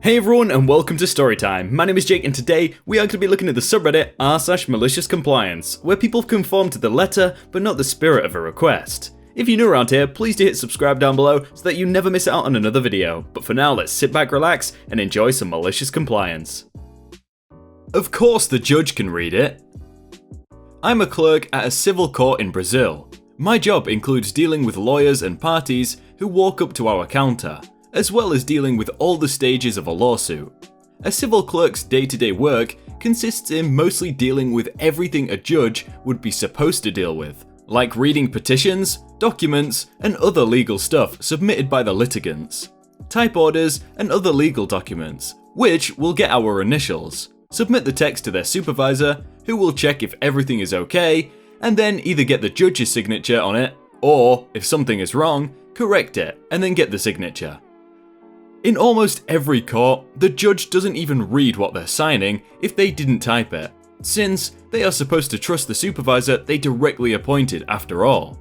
Hey everyone and welcome to Storytime. My name is Jake and today we are going to be looking at the subreddit r/maliciouscompliance, where people conform to the letter but not the spirit of a request. If you're new around here, please do hit subscribe down below so that you never miss out on another video. But for now, let's sit back, relax, and enjoy some malicious compliance. Of course the judge can read it. I'm a clerk at a civil court in Brazil. My job includes dealing with lawyers and parties who walk up to our counter, as well as dealing with all the stages of a lawsuit. A civil clerk's day-to-day work consists in mostly dealing with everything a judge would be supposed to deal with, like reading petitions, documents, and other legal stuff submitted by the litigants, type orders and other legal documents, which will get our initials, submit the text to their supervisor, who will check if everything is okay, and then either get the judge's signature on it, or, if something is wrong, correct it, and then get the signature. In almost every court, the judge doesn't even read what they're signing if they didn't type it, since they are supposed to trust the supervisor they directly appointed after all.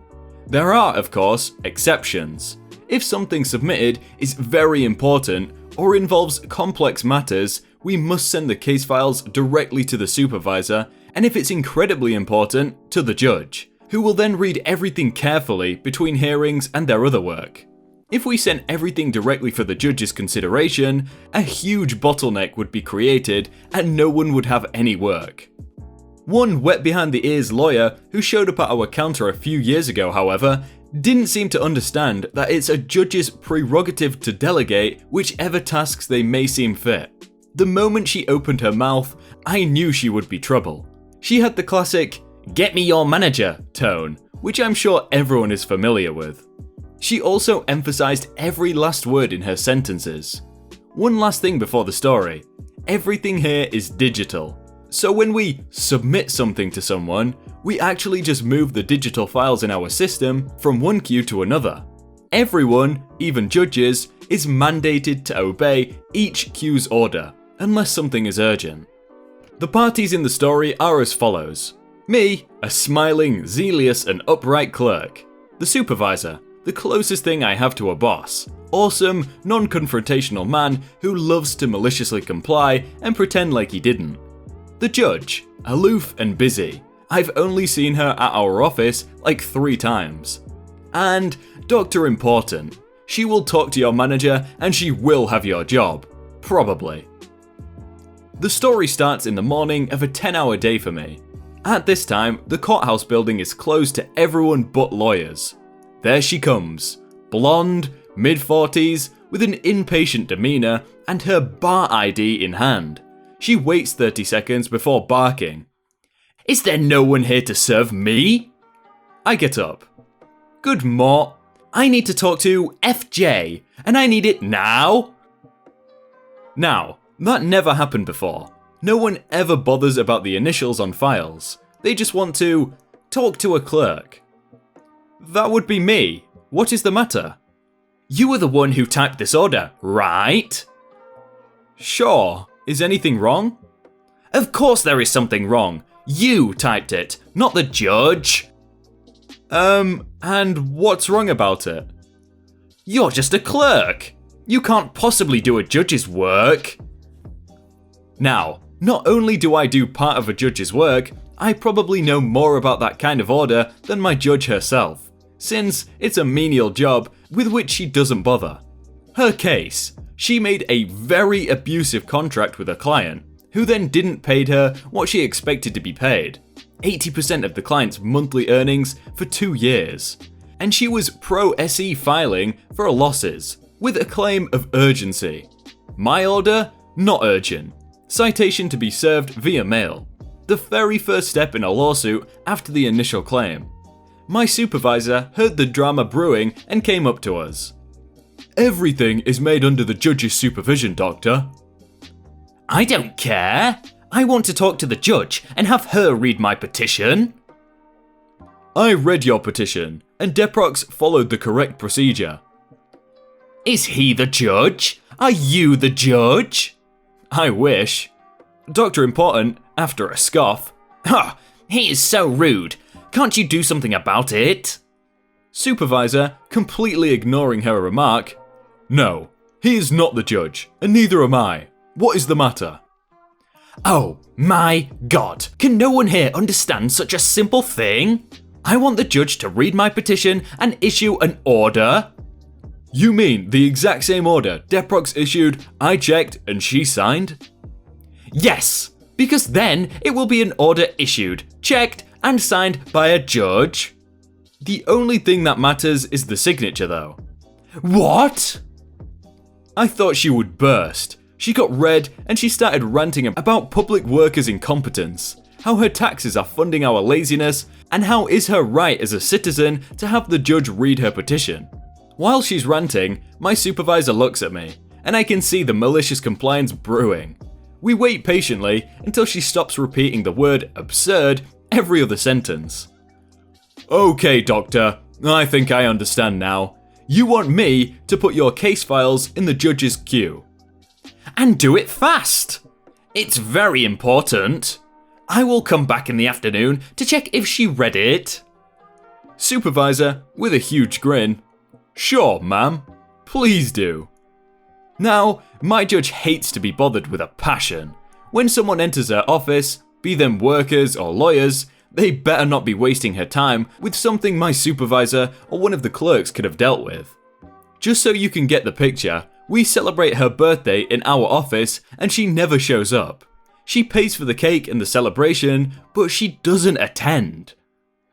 There are, of course, exceptions. If something submitted is very important or involves complex matters, we must send the case files directly to the supervisor, and if it's incredibly important, to the judge, who will then read everything carefully between hearings and their other work. If we sent everything directly for the judge's consideration, a huge bottleneck would be created and no one would have any work. One wet behind the ears lawyer who showed up at our counter a few years ago, however, didn't seem to understand that it's a judge's prerogative to delegate whichever tasks they may seem fit. The moment she opened her mouth, I knew she would be trouble. She had the classic, "Get me your manager" tone, which I'm sure everyone is familiar with. She also emphasized every last word in her sentences. One last thing before the story. Everything here is digital. So when we submit something to someone, we actually just move the digital files in our system from one queue to another. Everyone, even judges, is mandated to obey each queue's order, unless something is urgent. The parties in the story are as follows. Me, a smiling, zealous and upright clerk. The supervisor, the closest thing I have to a boss. Awesome, non-confrontational man who loves to maliciously comply and pretend like he didn't. The judge, aloof and busy. I've only seen her at our office like 3 times. And Dr. Important. She will talk to your manager and she will have your job. Probably. The story starts in the morning of a 10-hour day for me. At this time, the courthouse building is closed to everyone but lawyers. There she comes, blonde, mid-40s, with an impatient demeanor and her bar ID in hand. She waits 30 seconds before barking. "Is there no one here to serve me?" I get up. "Good mort. I need to talk to FJ, and I need it now." Now, that never happened before. No one ever bothers about the initials on files. They just want to talk to a clerk. That would be me. What is the matter? "You were the one who typed this order, right?" "Sure. Is anything wrong?" "Of course there is something wrong. You typed it, not the judge." And what's wrong about it?" "You're just a clerk. You can't possibly do a judge's work." Now, not only do I do part of a judge's work, I probably know more about that kind of order than my judge herself, since it's a menial job with which she doesn't bother. Her case, she made a very abusive contract with a client, who then didn't pay her what she expected to be paid, 80% of the client's monthly earnings for 2 years. And she was pro-SE filing for losses, with a claim of urgency. My order? Not urgent. Citation to be served via mail. The very first step in a lawsuit after the initial claim. My supervisor heard the drama brewing and came up to us. "Everything is made under the judge's supervision, Doctor." "I don't care. I want to talk to the judge and have her read my petition." "I read your petition, and Deprox followed the correct procedure." "Is he the judge? Are you the judge?" "I wish." Dr. Important, after a scoff, "Ha! He is so rude. Can't you do something about it?" Supervisor, completely ignoring her remark, "No, He is not the judge, and neither am I. What is the matter? Oh my god, can no one here understand such a simple thing? I want the judge to read my petition and issue an order. You mean the exact same order Deprox issued, I checked, and she signed? Yes, because then it will be an order issued, checked, and signed by a judge. The only thing that matters is the signature though. What? I thought she would burst. She got red and she started ranting about public workers' incompetence, how her taxes are funding our laziness, and how is her right as a citizen to have the judge read her petition. While she's ranting, my supervisor looks at me, and I can see the malicious compliance brewing. We wait patiently until she stops repeating the word absurd every other sentence. Okay, doctor, I think I understand now. You want me to put your case files in the judge's queue. And do it fast. It's very important. I will come back in the afternoon to check if she read it. Supervisor, with a huge grin. Sure, ma'am. Please do. Now, my judge hates to be bothered with a passion. When someone enters her office, be them workers or lawyers, they better not be wasting her time with something my supervisor or one of the clerks could have dealt with. Just so you can get the picture, we celebrate her birthday in our office and she never shows up. She pays for the cake and the celebration, but she doesn't attend.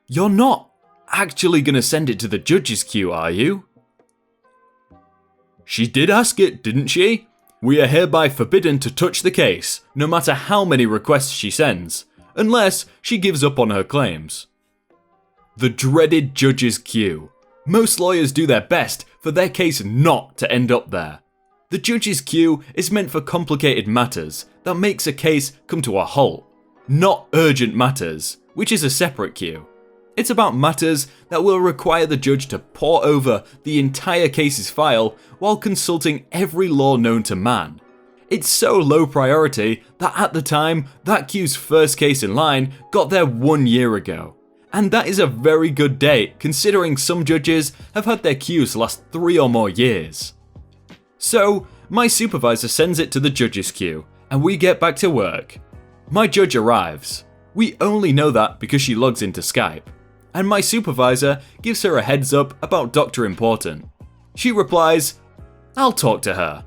You're not actually gonna send it to the judge's queue, are you? She did ask it, didn't she? We are hereby forbidden to touch the case, no matter how many requests she sends, unless she gives up on her claims. The dreaded judge's queue. Most lawyers do their best for their case not to end up there. The judge's queue is meant for complicated matters that makes a case come to a halt, not urgent matters, which is a separate queue. It's about matters that will require the judge to pore over the entire case's file while consulting every law known to man. It's so low priority that at the time, that queue's first case in line got there 1 year ago. And that is a very good date considering some judges have had their queues last 3 or more years. So, my supervisor sends it to the judge's queue, and we get back to work. My judge arrives. We only know that because she logs into Skype. And my supervisor gives her a heads up about Dr. Important. She replies, I'll talk to her.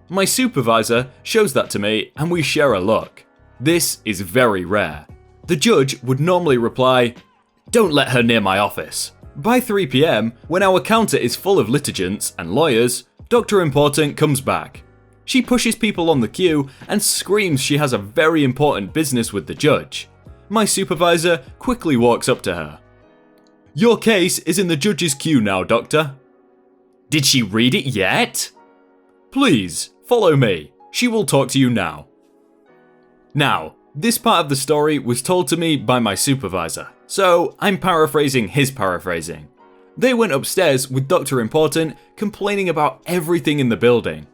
My supervisor shows that to me and we share a look. This is very rare. The judge would normally reply, don't let her near my office. By 3 PM, when our counter is full of litigants and lawyers, Dr. Important comes back. She pushes people on the queue and screams she has a very important business with the judge. My supervisor quickly walks up to her. Your case is in the judge's queue now, doctor. Did she read it yet? Please, follow me. She will talk to you now. Now, this part of the story was told to me by my supervisor, so I'm paraphrasing his paraphrasing. They went upstairs with Dr. Important complaining about everything in the building.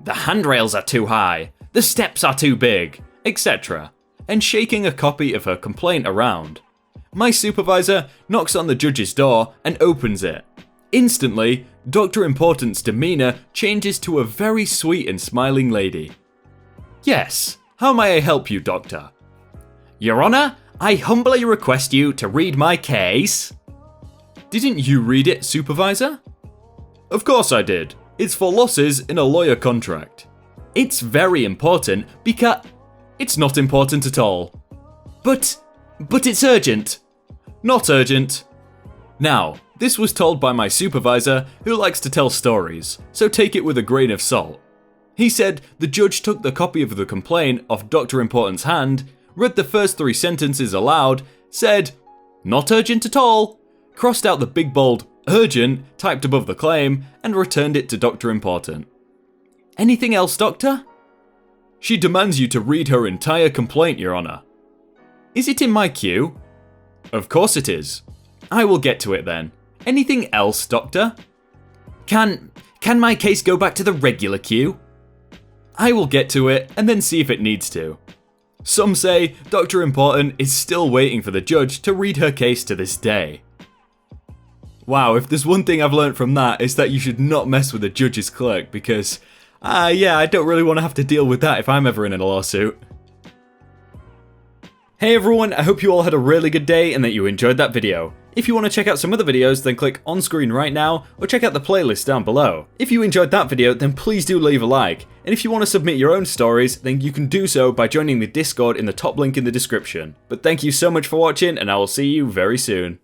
The handrails are too high, the steps are too big, etc. and shaking a copy of her complaint around. My supervisor knocks on the judge's door and opens it. Instantly, Dr. Important's demeanour changes to a very sweet and smiling lady. Yes, how may I help you, doctor? Your Honour, I humbly request you to read my case. Didn't you read it, supervisor? Of course I did. It's for losses in a lawyer contract. It's very important because... It's not important at all. But it's urgent. Not urgent. Now, this was told by my supervisor who likes to tell stories, so take it with a grain of salt. He said the judge took the copy of the complaint off Dr. Important's hand, read the first 3 sentences aloud, said, not urgent at all, crossed out the big bold urgent typed above the claim, and returned it to Dr. Important. Anything else, doctor? She demands you to read her entire complaint, Your Honour. Is it in my queue? Of course it is. I will get to it then. Anything else, doctor? Can my case go back to the regular queue? I will get to it and then see if it needs to. Some say Dr. Important is still waiting for the judge to read her case to this day. Wow, if there's one thing I've learned from that, it's that you should not mess with a judge's clerk because Yeah, I don't really want to have to deal with that if I'm ever in a lawsuit. Hey everyone, I hope you all had a really good day and that you enjoyed that video. If you want to check out some other videos, then click on screen right now, or check out the playlist down below. If you enjoyed that video, then please do leave a like. And if you want to submit your own stories, then you can do so by joining the Discord in the top link in the description. But thank you so much for watching, and I will see you very soon.